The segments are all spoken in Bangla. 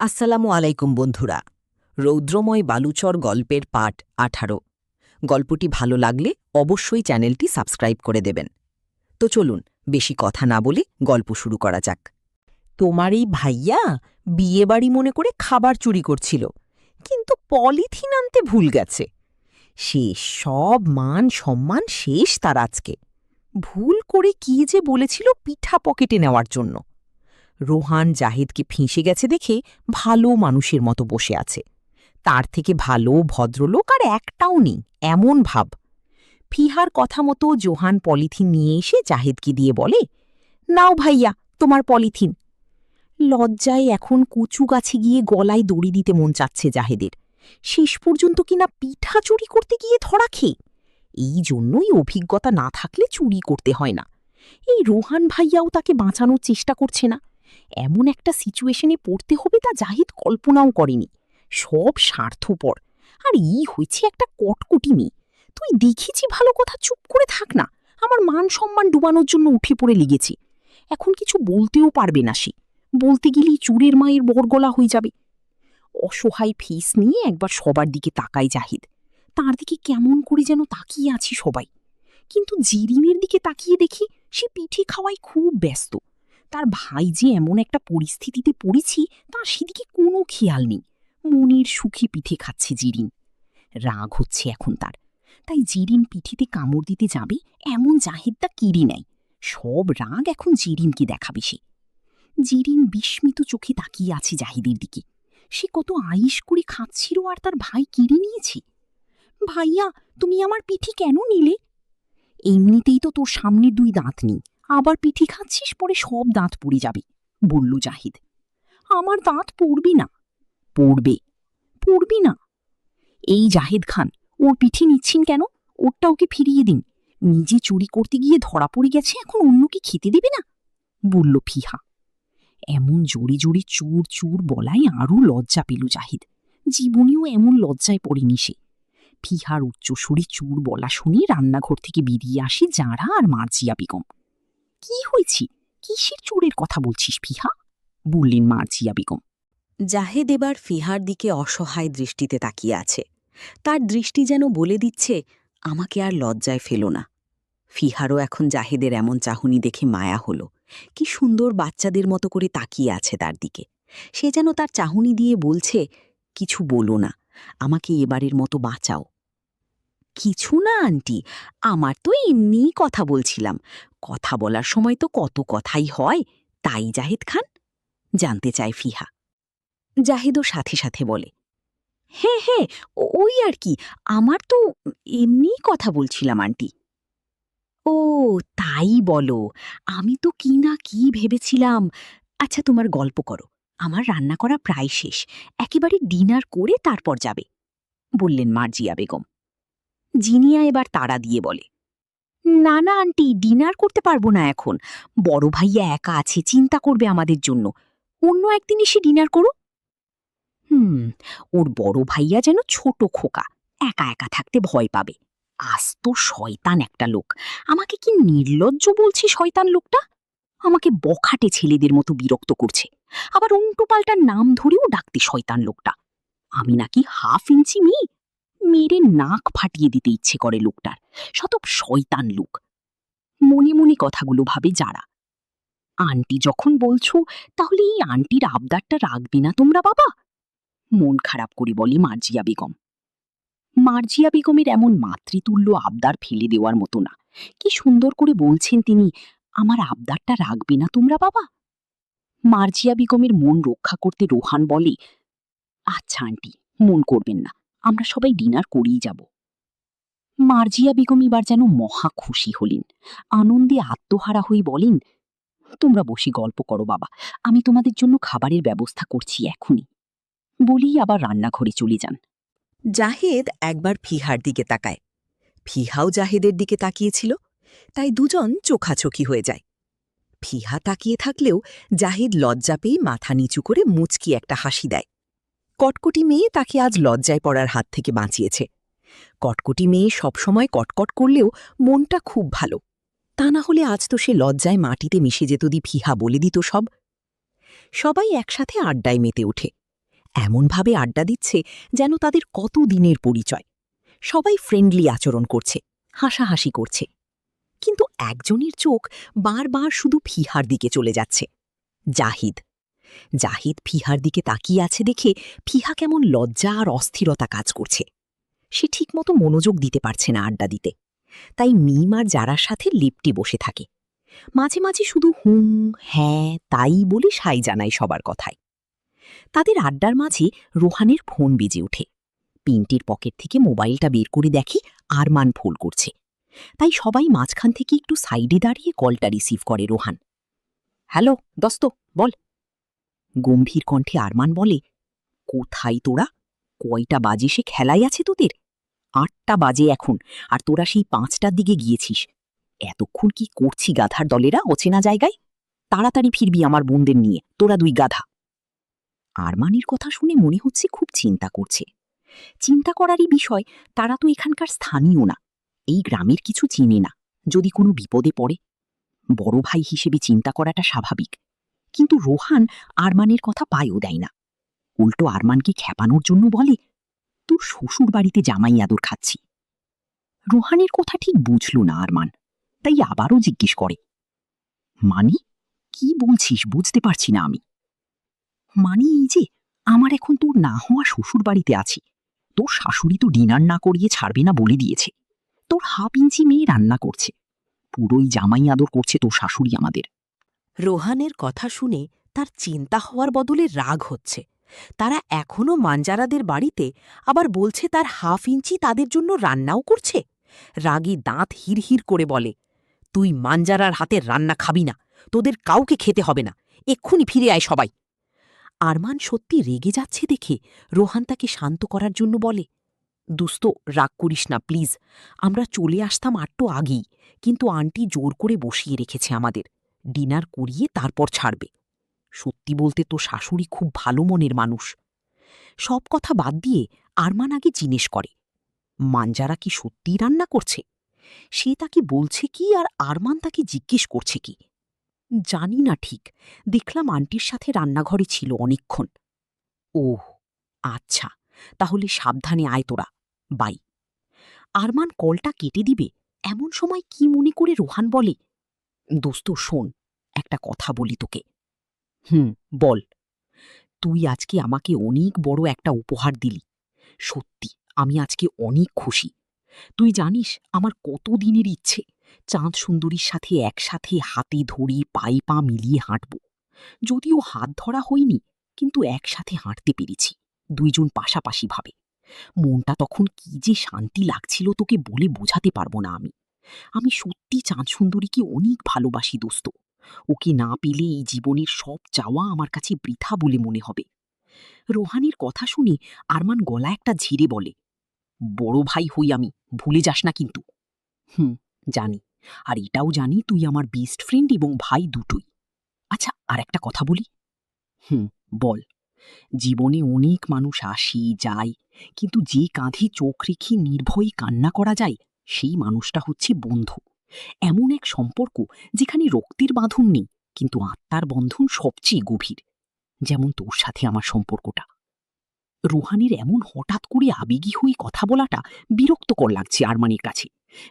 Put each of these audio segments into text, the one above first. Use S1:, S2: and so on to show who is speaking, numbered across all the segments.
S1: আসসালামু আলাইকুম বন্ধুরা। রৌদ্রময় বালুচর গল্পের পাঠ 18। গল্পটি ভালো লাগলে অবশ্যই চ্যানেলটি সাবস্ক্রাইব করে দেবেন। তো চলুন বেশি কথা না বলে গল্প শুরু করা যাক।
S2: তোমার এই ভাইয়া বিয়েবাড়ি মনে করে খাবার চুরি করছিল, কিন্তু পলিথিন আনতে ভুল গেছে। শেষ, সব মান সম্মান শেষ তার আজকে। ভুল করে কি যে বলেছিল পিঠা পকেটে নেওয়ার জন্য। রোহান জাহিদকে ফেঁসে গেছে দেখে ভালো মানুষের মতো বসে আছে। তার থেকে ভালো ভদ্রলোক আর একটাও নেই, এমন ভাব। ফিহার কথা মতো জোহান পলিথিন নিয়ে এসে জাহিদকে দিয়ে বলে, নাও ভাইয়া তোমার পলিথিন। লজ্জায় এখন কচু গাছে গিয়ে গলায় দড়ি দিতে মন চাচ্ছে জাহেদের। শেষ পর্যন্ত কিনা পিঠা চুরি করতে গিয়ে ধরা খেয়ে। এই জন্যই অভিজ্ঞতা না থাকলে চুরি করতে হয় না। এই রোহান ভাইয়াও তাকে বাঁচানোর চেষ্টা করছে না। এমন একটা সিচুয়েশনে পড়তে হবে তা জাহিদ কল্পনাও করেনি। সব স্বার্থপর। আর এই হয়েছে একটা কটকটি মেয়ে। তুই দেখেছি ভালো কথা, চুপ করে থাক না। আমার মান সম্মান ডুবানোর জন্য উঠে পড়ে লেগেছে। এখন কিছু বলতেও পারবে না সে। বলতে গেলেই চুরের মায়ের বরগলা হয়ে যাবে। অসহায় ফিস নিয়ে একবার সবার দিকে তাকায় জাহিদ। তার দিকে কেমন করে যেন তাকিয়ে আছি সবাই। কিন্তু জিরিনের দিকে তাকিয়ে দেখি সে পিঠে খাওয়ায় খুব ব্যস্ত। তার ভাই যে এমন একটা পরিস্থিতিতে পড়েছি তার সেদিকে কোনো খেয়াল নেই। মনের সুখে পিঠে খাচ্ছে জিরিন। রাগ হচ্ছে এখন তার। তাই জিরিন পিঠিতে কামড় দিতে যাবে এমন জাহিদ তা কেড়ে নেয়। সব রাগ এখন জিরিনকে দেখাবে সে। জিরিন বিস্মিত চোখে তাকিয়ে আছে জাহিদের দিকে। সে কত আইস করে খাচ্ছিল আর তার ভাই কেড়ে নিয়েছে। ভাইয়া, তুমি আমার পিঠি কেন নিলে? এমনিতেই তো তোর সামনের দুই দাঁত নেই, আবার পিঠি খাচ্ছিস, পরে সব দাঁত পড়ে যাবে, বলল জাহিদ। আমার দাঁত পড়বে না। পড়বে। পড়বি না? এই জাহেদ খান, ওর পিঠি নিচ্ছেন কেন? ওরটা ওকে ফিরিয়ে দিন। নিজে চুরি করতে গিয়ে ধরা পড়ে গেছে, এখন অন্যকে খেতে দেবে না, বলল ফিহা। এমন জোরে জোরে চুর চুর বলায় আরও লজ্জা পেল জাহিদ। জীবনেও এমন লজ্জায় পড়েনি সে। ফিহার উচ্চস্বরে চুর বলা শুনে রান্নাঘর থেকে বেরিয়ে আসে জারা আর মার্জিয়া বেগম। কি হয়েছে? কিসের চোরের কথা বলছিস ফিহা? বললেন মার্জিয়া বেগম।
S1: জাহেদ এবার ফিহার দিকে অসহায় দৃষ্টিতে তাকিয়ে আছে। তার দৃষ্টি যেন বলে দিচ্ছে, আমাকে আর লজ্জায় ফেলো না। ফিহারও এখন জাহেদের এমন চাহনি দেখে মায়া হলো। কি সুন্দর বাচ্চাদের মতো করে তাকিয়ে আছে তার দিকে। সে যেন তার চাহনি দিয়ে বলছে, কিছু বলো না, আমাকে এবারের মতো বাঁচাও। কিছু না আন্টি, আমার তো এমনিই কথা বলছিলাম। কথা বলার সময় তো কত কথাই হয়, তাই জাহিদ খান, জানতে চায় ফিহা। জাহিদও সাথে সাথে বলে, হ্যাঁ হ্যাঁ, ওই আর কি, আমার তো এমনিই কথা বলছিলাম আন্টি। ও, তাই বলো। আমি তো কি না কি ভেবেছিলাম। আচ্ছা, তোমার গল্প করো, আমার রান্না করা প্রায় শেষ, একেবারে ডিনার করে তারপর যাবে, বললেন মার্জিয়া বেগম। জিনিয়া এবার তাড়া দিয়ে বলে, না না আন্টি, ডিনার করতে পারবো না এখন। বড় ভাইয়া একা আছে, চিন্তা করবে আমাদের জন্য। অন্য একদিন এসে ডিনার করো। ওর বড় ভাইয়া যেন ছোট খোকা, একা একা থাকতে ভয় পাবে। আস্ত শয়তান একটা লোক। আমাকে কি নির্লজ্জ বলছি শয়তান লোকটা। আমাকে বখাটে ছেলেদের মতো বিরক্ত করছে। আবার উল্টোপাল্টা নাম ধরেও ডাকতে শয়তান লোকটা। আমি নাকি হাফ ইঞ্চি মেয়ে? মেরে নাক ফাটিয়ে দিতে ইচ্ছে করে লোকটার। শত শয়তান লোক। মনে মনে কথাগুলো ভাবে যারা। আন্টি যখন বলছো, তাহলে এই আন্টির আবদারটা রাখবে না তোমরা বাবা? মন খারাপ করে বলে মার্জিয়া বেগম। মার্জিয়া বেগমের এমন মাতৃতুল্য আবদার ফেলে দেওয়ার মতো না। কি সুন্দর করে বলছেন তিনি, আমার আবদারটা রাখবে না তোমরা বাবা? মার্জিয়া বেগমের মন রক্ষা করতে রোহান বলে, আচ্ছা আন্টি, মন করবেন না, আমরা সবাই ডিনার করেই যাব। মার্জিয়া বেগম এবার যেন মহা খুশি হলেন। আনন্দে আত্মহারা হয়ে বলেন, তোমরা বসে গল্প করো বাবা, আমি তোমাদের জন্য খাবারের ব্যবস্থা করছি এখনই, বলেই আবার রান্নাঘরে চলে যান। জাহেদ একবার ফিহার দিকে তাকায়। ফিহাও জাহেদের দিকে তাকিয়েছিল, তাই দুজন চোখাচোখি হয়ে যায়। ফিহা তাকিয়ে থাকলেও জাহেদ লজ্জা পেয়ে মাথা নিচু করে মুচকি একটা হাসি দেয়। কটকটি মেয়ে তাকে আজ লজ্জায় পড়ার হাত থেকে বাঁচিয়েছে। কটকটি মেয়ে সবসময় কটকট করলেও মনটা খুব ভালো। তা না হলে আজ তো সে লজ্জায় মাটিতে মিশে যেত, ফিহা বলে দিত সব। সবাই একসাথে আড্ডায় মেতে ওঠে। এমনভাবে আড্ডা দিচ্ছে যেন তাদের কত দিনের পরিচয়। সবাই ফ্রেন্ডলি আচরণ করছে, হাসাহাসি করছে। কিন্তু একজনের চোখ বারবার শুধু ফিহার দিকে চলে যাচ্ছে। জাহিদ। জাহিদ ফিহার দিকে তাকিয়ে আছে দেখে ফিহা কেমন লজ্জা আর অস্থিরতা কাজ করছে। সে ঠিকমতো মনোযোগ দিতে পারছে না আড্ডা দিতে, তাই মিম আর যারার সাথে লিপটি বসে থাকে। মাঝে মাঝে শুধু হুম হ্যাঁ তাই বলে সাই জানায় সবার কথায়। তাদের আড্ডার মাঝে রোহানের ফোন বেজে ওঠে। পিনটির পকেট থেকে মোবাইলটা বের করে দেখি আরমান ফোন করছে। তাই সবাই মাঝখান থেকে একটু সাইডে দাঁড়িয়ে কলটা রিসিভ করে রোহান। হ্যালো দোস্ত, বল। গম্ভীর কণ্ঠে আরমান বলে, কোথায় তোরা? কয়টা বাজে সে খেলাই আছে তোদের? 8টা বাজে এখন, আর তোরা সেই 5টার দিকে গিয়েছিস। এতক্ষণ কি করছি গাধার দলেরা অচেনা জায়গায়? তাড়াতাড়ি ফিরবি আমার বোনদের নিয়ে, তোরা দুই গাধা। আরমানের কথা শুনে মনে হচ্ছে খুব চিন্তা করছে। চিন্তা করারই বিষয়, তারা তো এখানকার স্থানীয় না, এই গ্রামের কিছু চিনে না। যদি কোনো বিপদে পড়ে, বড় ভাই হিসেবে চিন্তা করাটা স্বাভাবিক। কিন্তু রোহান আরমানের কথা পায়ও দেয় না। উল্টো আরমানকে খেপানোর জন্য বলে, তোর শ্বশুর বাড়িতে জামাই আদর খাচ্ছি। রোহানের কথা ঠিক বুঝল না আরমান, তাই আবারও জিজ্ঞেস করে, মানে কি বলছিস? বুঝতে পারছি না আমি। মানে এই যে, আমার এখন তোর না হওয়া শ্বশুর বাড়িতে আছি। তোর শাশুড়ি তো ডিনার না করিয়ে ছাড়বে না বলে দিয়েছে। তোর হাফ ইঞ্চি মেয়ে রান্না করছে, পুরোই জামাই আদর করছে তোর শাশুড়ি আমাদের।
S2: রোহানের কথা শুনে তার চিন্তা হওয়ার বদলে রাগ হচ্ছে। তারা এখনও মাঞ্জারাদের বাড়িতে, আবার বলছে তার হাফ ইঞ্চি তাদের জন্য রান্নাও করছে। রাগী দাঁত হিরহির করে বলে, তুই মাঞ্জারার হাতের রান্না খাবি না, তোদের কাউকে খেতে হবে না, এক্ষুনি ফিরে আয় সবাই। আরমান সত্যি রেগে যাচ্ছে দেখে রোহান তাকে শান্ত করার জন্য বলে, দোস্ত রাগ করিস না প্লিজ, আমরা চলে আসতাম আটটু আগেই, কিন্তু আন্টি জোর করে বসিয়ে রেখেছে আমাদের। ডিনার করিয়ে তারপর ছাড়বে। সত্যি বলতে তো শাশুড়ি খুব ভালো মনের মানুষ। সব কথা বাদ দিয়ে আরমান আগে জিজ্ঞেস করে, মাঞ্জারা কি সত্যিই রান্না করছে? সে তাকে বলছে কি আর আরমান তাকে জিজ্ঞেস করছে কি? জানি না ঠিক, দেখলাম আন্টির সাথে রান্নাঘরে ছিল অনেকক্ষণ। ওহ আচ্ছা, তাহলে সাবধানে আয় তোরা, বাই। আরমান কলটা কেটে দিবে এমন সময় কি মনে করে রোহান বলে, দোস্ত শোন, একটা কথা বলি তোকে। বল। তুই আজকে আমাকে অনেক বড় একটা উপহার দিলি। সত্যি আমি আজকে অনেক খুশি। তুই জানিস আমার কত দিনের ইচ্ছে, চাঁদ সুন্দরীর সাথে একসাথে হাতে ধরে পায়ে পা মিলিয়ে হাঁটব। যদিও হাত ধরা হয়নি, কিন্তু একসাথে হাঁটতে পেরেছি, দুইজন পাশাপাশি ভাবে। মনটা তখন কি যে শান্তি লাগছিল তোকে বলে বোঝাতে পারবো না আমি। আমি সত্যি চাঁদ সুন্দরীকে অনেক ভালোবাসি দোস্ত। ওকে না পেলে এই জীবনের সব চাওয়া আমার কাছে বৃথা বলে মনে হবে। রোহানের কথা শুনে আরমান গলা একটা ঝিরে বলে, বড় ভাই হই আমি, ভুলে যাস না কিন্তু। জানি, আর এটাও জানি তুই আমার বেস্ট ফ্রেন্ড এবং ভাই দুটোই। আচ্ছা আর একটা কথা বলি। বল। জীবনে অনেক মানুষ আসি যায়, কিন্তু যে কাঁধে চোখ রেখে নির্ভয়ে কান্না করা যায়, সেই মানুষটা হচ্ছে বন্ধু। এমন এক সম্পর্ক যেখানে রক্তের বাঁধন নেই, কিন্তু আত্মার বন্ধন সবচেয়ে গভীর, যেমন তোর সাথে আমার সম্পর্কটা। রোহানের এমন হঠাৎ করে আবেগী হয়ে কথা বলাটা বিরক্তকর লাগছে আরমানের কাছে।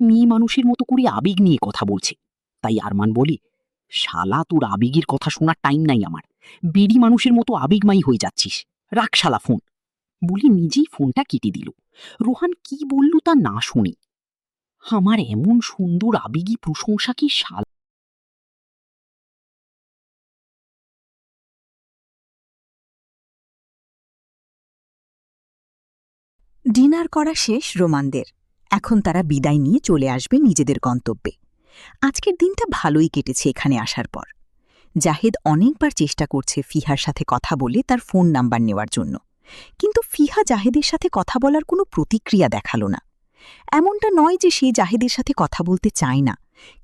S2: মেয়ে মানুষের মতো করে আবেগ নিয়ে কথা বলছে। তাই আরমান বলে, শালা তোর আবেগের কথা শোনার টাইম নাই আমার। বেড়ি মানুষের মতো আবেগমাই হয়ে যাচ্ছিস, রাখ শালা ফোন। বলে নিজেই ফোনটা কেটে দিল। রোহান কি বলল তা না শুনে। আমার এমন সুন্দর আবেগী প্রশংসা কি শাল।
S3: ডিনার করা শেষ রোমানদের। এখন তারা বিদায় নিয়ে চলে আসবে নিজেদের গন্তব্যে। আজকের দিনটা ভালোই কেটেছে এখানে আসার পর। জাহেদ অনেকবার চেষ্টা করছে ফিহার সাথে কথা বলে তার ফোন নাম্বার নেওয়ার জন্য, কিন্তু ফিহা জাহেদের সাথে কথা বলার কোনো প্রতিক্রিয়া দেখালো না। এমনটা নয় যে সে জাহেদের সাথে কথা বলতে চায় না,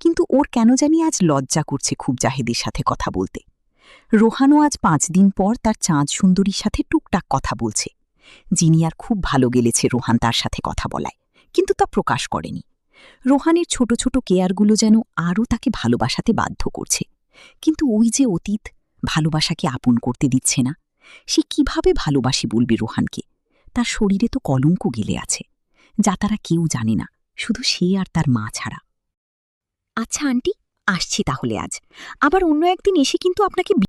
S3: কিন্তু ওর কেন জানি আজ লজ্জা করছে খুব জাহেদের সাথে কথা বলতে। রোহানও আজ 5 দিন পর তার চাঁদ সুন্দরীর সাথে টুকটাক কথা বলছে। জিনিয়ার খুব ভালো গেলেছে রোহান তার সাথে কথা বলায়, কিন্তু তা প্রকাশ করেনি। রোহানের ছোট ছোট কেয়ারগুলো যেন আরও তাকে ভালোবাসাতে বাধ্য করছে, কিন্তু ওই যে অতীত, ভালোবাসাকে আপন করতে দিচ্ছে না।
S1: সে কিভাবে ভালোবাসি বলবে রোহানকে? তার শরীরে তো কলঙ্ক গেলে আছে, যা তারা কেউ জানে না, শুধু সে আর তার মা ছাড়া। আচ্ছা আন্টি, আসছি তাহলে আজ। আবার অন্য একদিন এসে কিন্তু আপনাকে